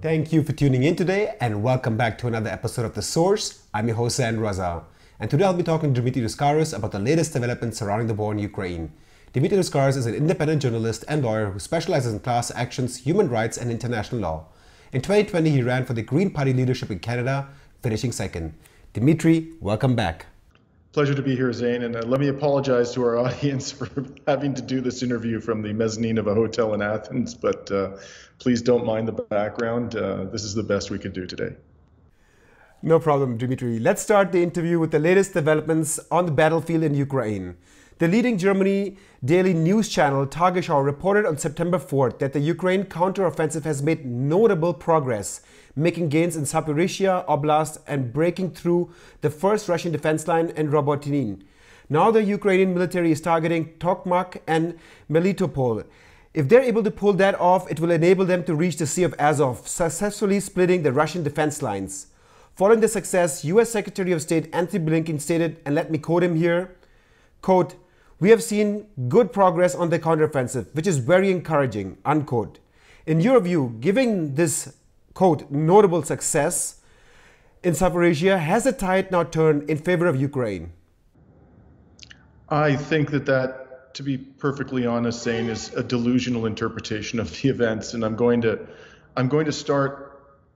Thank you for tuning in today and welcome back to another episode of The Source. I'm your host, Zain Raza. And today I'll be talking to Dimitri Lascaris about the latest developments surrounding the war in Ukraine. Dimitri Lascaris is an independent journalist and lawyer who specializes in class actions, human rights and international law. In 2020, he ran for the Green Party leadership in Canada, finishing second. Dimitri, welcome back. Pleasure to be here, Zain, and let me apologize to our audience for having to do this interview from the mezzanine of a hotel in Athens, but please don't mind the background. This is the best we could do today. No problem, Dimitri. Let's start the interview with the latest developments on the battlefield in Ukraine. The leading Germany daily news channel Tagesschau reported on September 4th that the Ukraine counteroffensive has made notable progress, making gains in Zaporizhzhya oblast and breaking through the first Russian defense line in Robotyne. Now the Ukrainian military is targeting Tokmak and Melitopol. If they're able to pull that off, it will enable them to reach the Sea of Azov, successfully splitting the Russian defense lines. Following the success, US Secretary of State Antony Blinken stated, and let me quote him here, quote, "We have seen good progress on the counteroffensive, which is very encouraging," unquote. In your view, given this, quote, notable success in Zaporizhzhya, has the tide now turned in favor of Ukraine? I think that, to be perfectly honest, Zain, is a delusional interpretation of the events, and I'm going to start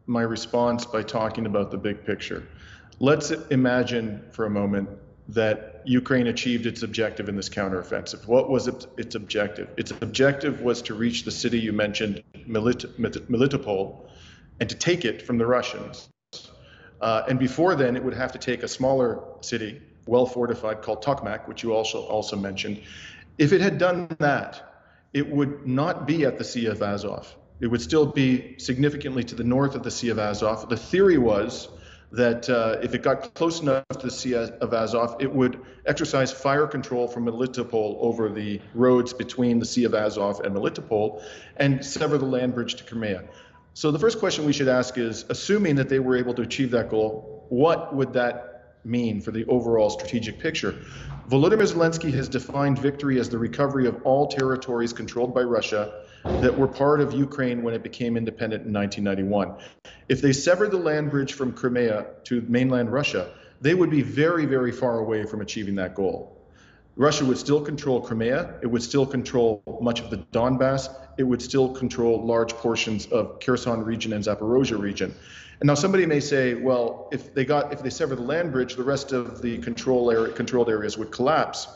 my response by talking about the big picture. Let's imagine for a moment that Ukraine achieved its objective in this counteroffensive. What was its objective? Its objective was to reach the city you mentioned, Melitopol, and to take it from the Russians. And before then, it would have to take a smaller city, well fortified, called Tokmak, which you also mentioned. If it had done that, it would not be at the Sea of Azov. It would still be significantly to the north of the Sea of Azov. The theory was that if it got close enough to the Sea of Azov, it would exercise fire control from Melitopol over the roads between the Sea of Azov and Melitopol and sever the land bridge to Crimea. So the first question we should ask is, assuming that they were able to achieve that goal, what would that mean for the overall strategic picture? Volodymyr Zelenskyy has defined victory as the recovery of all territories controlled by Russia that were part of Ukraine when it became independent in 1991. If they severed the land bridge from Crimea to mainland Russia, they would be very, very far away from achieving that goal. Russia would still control Crimea, it would still control much of the Donbass, it would still control large portions of Kherson region and Zaporizhzhya region. And now somebody may say, well, if they sever the land bridge, the rest of the controlled areas would collapse.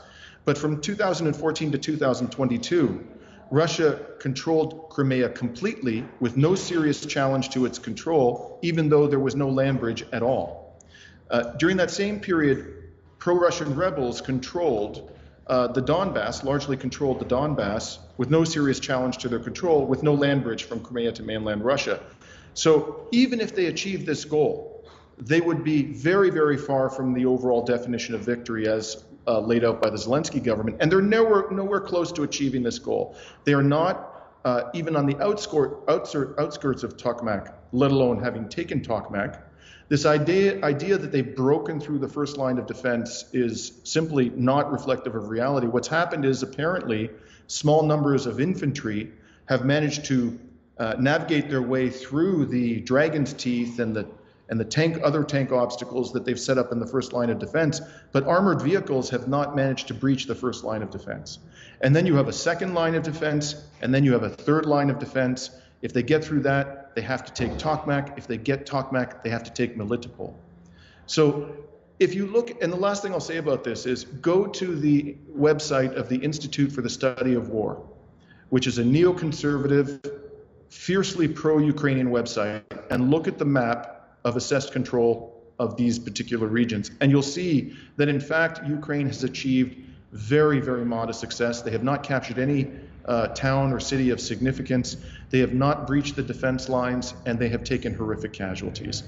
But from 2014 to 2022, Russia controlled Crimea completely with no serious challenge to its control, even though there was no land bridge at all. During that same period, pro-Russian rebels controlled the Donbass, largely controlled the Donbass, with no serious challenge to their control, with no land bridge from Crimea to mainland Russia. So even if they achieved this goal, they would be very, very far from the overall definition of victory as laid out by the Zelenskyy government, and they're nowhere close to achieving this goal. They are not even on the outskirts of Tokmak, let alone having taken Tokmak. This idea that they've broken through the first line of defense is simply not reflective of reality. What's happened is apparently small numbers of infantry have managed to navigate their way through the dragon's teeth and the other tank obstacles that they've set up in the first line of defense, but armored vehicles have not managed to breach the first line of defense. And then you have a second line of defense, and then you have a third line of defense. If they get through that, they have to take Tokmak. If they get Tokmak, they have to take Melitopol. So if you look, and the last thing I'll say about this is go to the website of the Institute for the Study of War, which is a neoconservative, fiercely pro-Ukrainian website, and look at the map of assessed control of these particular regions. And you'll see that, in fact, Ukraine has achieved very, very modest success. They have not captured any town or city of significance. They have not breached the defense lines, and they have taken horrific casualties.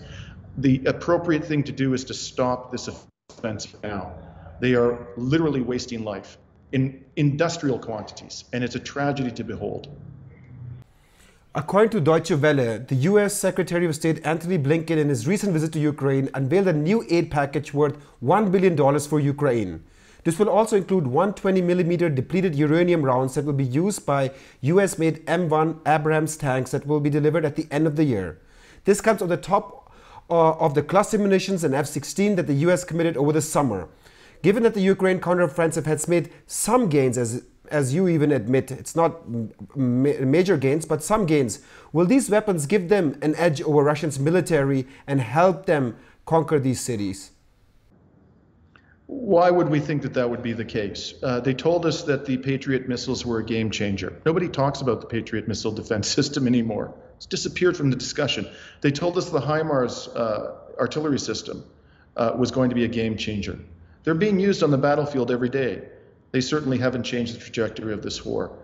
The appropriate thing to do is to stop this offensive now. They are literally wasting life in industrial quantities, and it's a tragedy to behold. According to Deutsche Welle, the US Secretary of State Antony Blinken in his recent visit to Ukraine unveiled a new aid package worth $1 billion for Ukraine. This will also include 120mm depleted uranium rounds that will be used by US-made M1 Abrams tanks that will be delivered at the end of the year. This comes on the top of the cluster munitions and F-16 that the US committed over the summer. Given that the Ukraine counteroffensive has made some gains, as you even admit, it's not major gains, but some gains, will these weapons give them an edge over Russia's military and help them conquer these cities? Why would we think that that would be the case? They told us that the Patriot missiles were a game changer. Nobody talks about the Patriot missile defense system anymore. It's disappeared from the discussion. They told us the HIMARS artillery system was going to be a game changer. They're being used on the battlefield every day. They certainly haven't changed the trajectory of this war.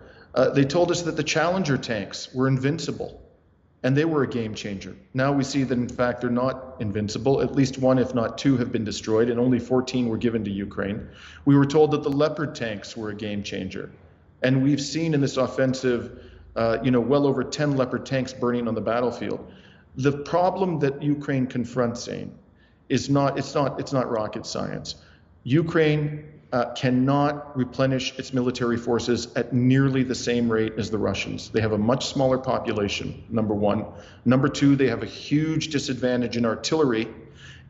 They told us that the Challenger tanks were invincible, and they were a game changer. Now we see that, in fact, they're not invincible. At least one, if not two, have been destroyed, and only 14 were given to Ukraine. We were told that the Leopard tanks were a game changer. And we've seen in this offensive, well over 10 Leopard tanks burning on the battlefield. The problem that Ukraine confronts, it's not rocket science. Ukraine cannot replenish its military forces at nearly the same rate as the Russians. They have a much smaller population, number one. Number two, they have a huge disadvantage in artillery,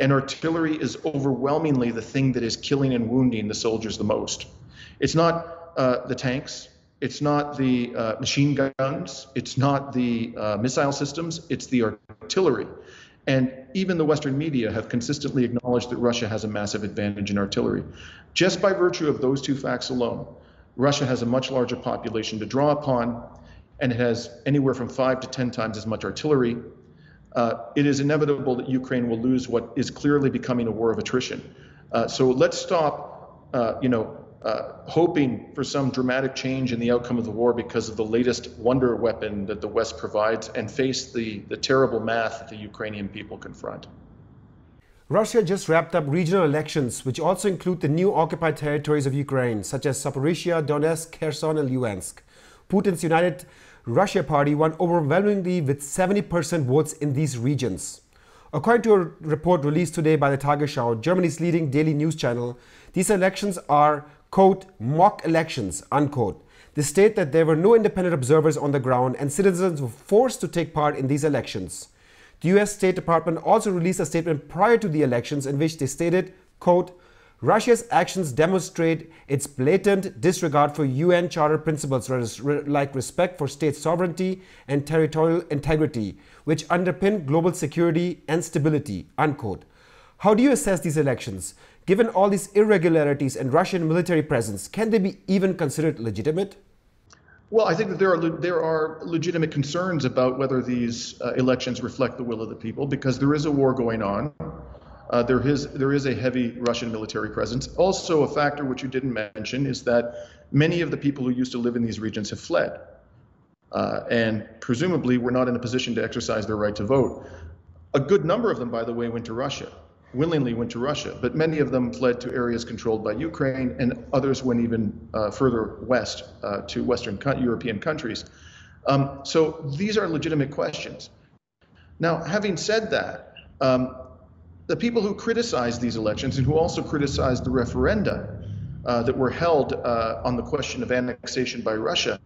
and artillery is overwhelmingly the thing that is killing and wounding the soldiers the most. It's not the tanks, it's not the machine guns, it's not the missile systems, it's the artillery. And even the Western media have consistently acknowledged that Russia has a massive advantage in artillery. Just by virtue of those two facts alone, Russia has a much larger population to draw upon, and it has anywhere from 5 to 10 times as much artillery. It is inevitable that Ukraine will lose what is clearly becoming a war of attrition. So let's stop, hoping for some dramatic change in the outcome of the war because of the latest wonder weapon that the West provides, and face the terrible math that the Ukrainian people confront. Russia just wrapped up regional elections, which also include the new occupied territories of Ukraine, such as Zaporizhzhya, Donetsk, Kherson, and Luhansk. Putin's United Russia party won overwhelmingly with 70% votes in these regions. According to a report released today by the Tagesschau, Germany's leading daily news channel, these elections are, quote, mock elections, unquote. They state that there were no independent observers on the ground and citizens were forced to take part in these elections. The US State Department also released a statement prior to the elections in which they stated, quote, Russia's actions demonstrate its blatant disregard for UN Charter principles like respect for state sovereignty and territorial integrity, which underpin global security and stability, unquote. How do you assess these elections? Given all these irregularities and Russian military presence, can they be even considered legitimate? Well, I think that there are legitimate concerns about whether these elections reflect the will of the people, because there is a war going on. There is a heavy Russian military presence. Also, a factor which you didn't mention is that many of the people who used to live in these regions have fled, and presumably were not in a position to exercise their right to vote. A good number of them, by the way, willingly went to Russia, but many of them fled to areas controlled by Ukraine, and others went even further west to Western European countries. So these are legitimate questions. Now, having said that, the people who criticized these elections and who also criticized the referenda that were held on the question of annexation by Russia,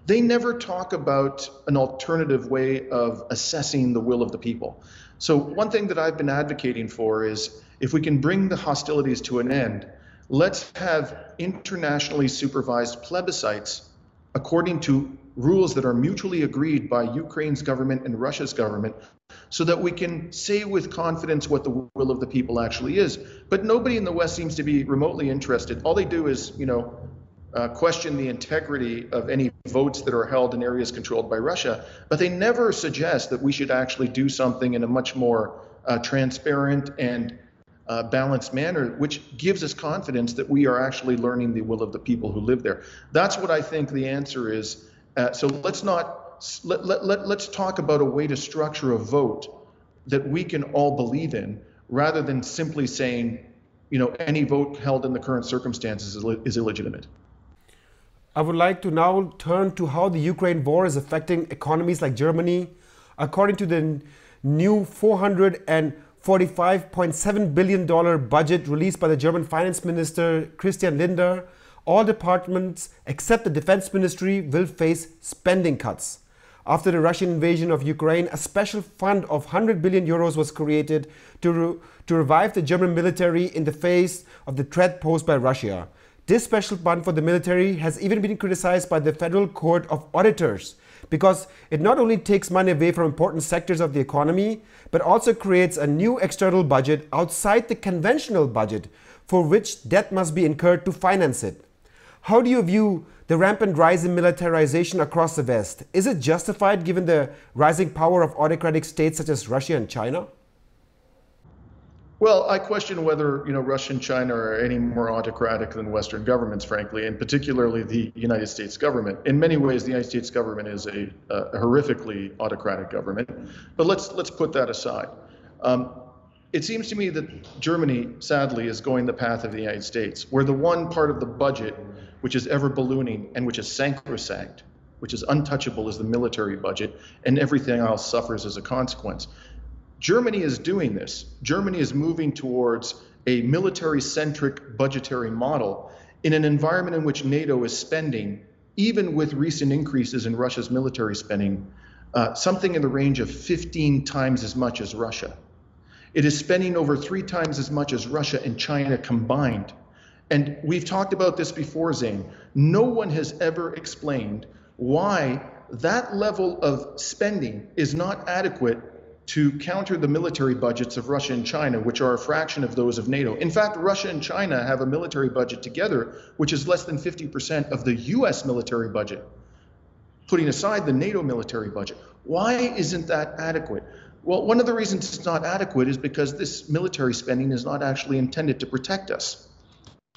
they never talk about an alternative way of assessing the will of the people. So one thing that I've been advocating for is, if we can bring the hostilities to an end, let's have internationally supervised plebiscites according to rules that are mutually agreed by Ukraine's government and Russia's government, so that we can say with confidence what the will of the people actually is. But nobody in the West seems to be remotely interested. All they do is, question the integrity of any votes that are held in areas controlled by Russia, but they never suggest that we should actually do something in a much more transparent and balanced manner, which gives us confidence that we are actually learning the will of the people who live there. That's what I think the answer is. So let's talk about a way to structure a vote that we can all believe in, rather than simply saying, any vote held in the current circumstances is illegitimate. I would like to now turn to how the Ukraine war is affecting economies like Germany. According to the new $445.7 billion budget released by the German Finance Minister Christian Lindner, all departments except the Defense Ministry will face spending cuts. After the Russian invasion of Ukraine, a special fund of 100 billion euros was created to revive the German military in the face of the threat posed by Russia. This special fund for the military has even been criticized by the Federal Court of Auditors because it not only takes money away from important sectors of the economy, but also creates a new external budget outside the conventional budget for which debt must be incurred to finance it. How do you view the rampant rise in militarization across the West? Is it justified given the rising power of autocratic states such as Russia and China? Well, I question whether Russia and China are any more autocratic than Western governments, frankly, and particularly the United States government. In many ways, the United States government is a horrifically autocratic government. But let's put that aside. It seems to me that Germany, sadly, is going the path of the United States, where the one part of the budget which is ever ballooning and which is sacrosanct, which is untouchable, is the military budget, and everything else suffers as a consequence. Germany is doing this. Germany is moving towards a military-centric budgetary model in an environment in which NATO is spending, even with recent increases in Russia's military spending, something in the range of 15 times as much as Russia. It is spending over 3 times as much as Russia and China combined. And we've talked about this before, Zane. No one has ever explained why that level of spending is not adequate to counter the military budgets of Russia and China, which are a fraction of those of NATO. In fact, Russia and China have a military budget together, which is less than 50% of the US military budget, putting aside the NATO military budget. Why isn't that adequate? Well, one of the reasons it's not adequate is because this military spending is not actually intended to protect us.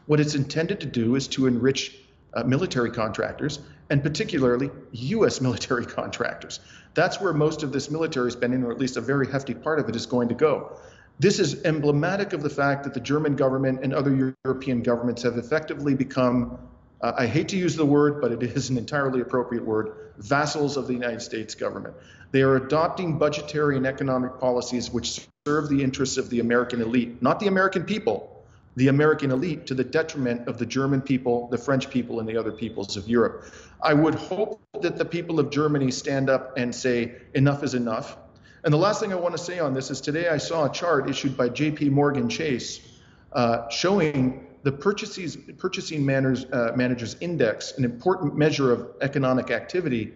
What it's intended to do is to enrich military contractors, and particularly US military contractors. That's where most of this military spending, or at least a very hefty part of it, is going to go. This is emblematic of the fact that the German government and other European governments have effectively become, I hate to use the word, but it is an entirely appropriate word, vassals of the United States government. They are adopting budgetary and economic policies which serve the interests of the American elite, not the American people, the American elite, to the detriment of the German people, the French people, and the other peoples of Europe. I would hope that the people of Germany stand up and say, enough is enough. And the last thing I want to say on this is today I saw a chart issued by JP Morgan Chase showing the Purchasing Managers Index, an important measure of economic activity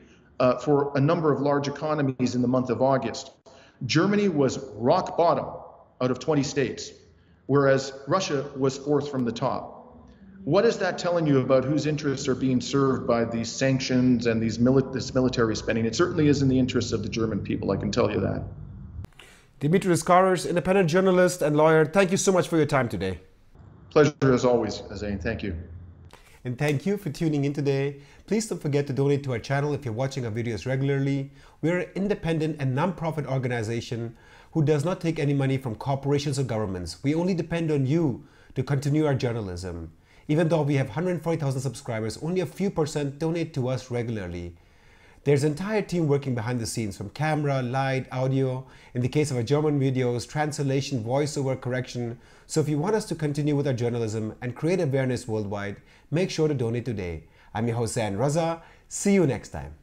for a number of large economies in the month of August. Germany was rock bottom out of 20 states, whereas Russia was 4th from the top. What is that telling you about whose interests are being served by these sanctions and this military spending? It certainly is in the interests of the German people, I can tell you that. Dimitri Lascaris, independent journalist and lawyer, thank you so much for your time today. Pleasure as always, Zane. Thank you. And thank you for tuning in today. Please don't forget to donate to our channel if you're watching our videos regularly. We're an independent and non-profit organization who does not take any money from corporations or governments. We only depend on you to continue our journalism. Even though we have 140,000 subscribers, only a few % donate to us regularly. There's an entire team working behind the scenes, from camera, light, audio, in the case of our German videos, translation, voiceover, correction. So if you want us to continue with our journalism and create awareness worldwide, make sure to donate today. I'm your host, Zain Raza. See you next time.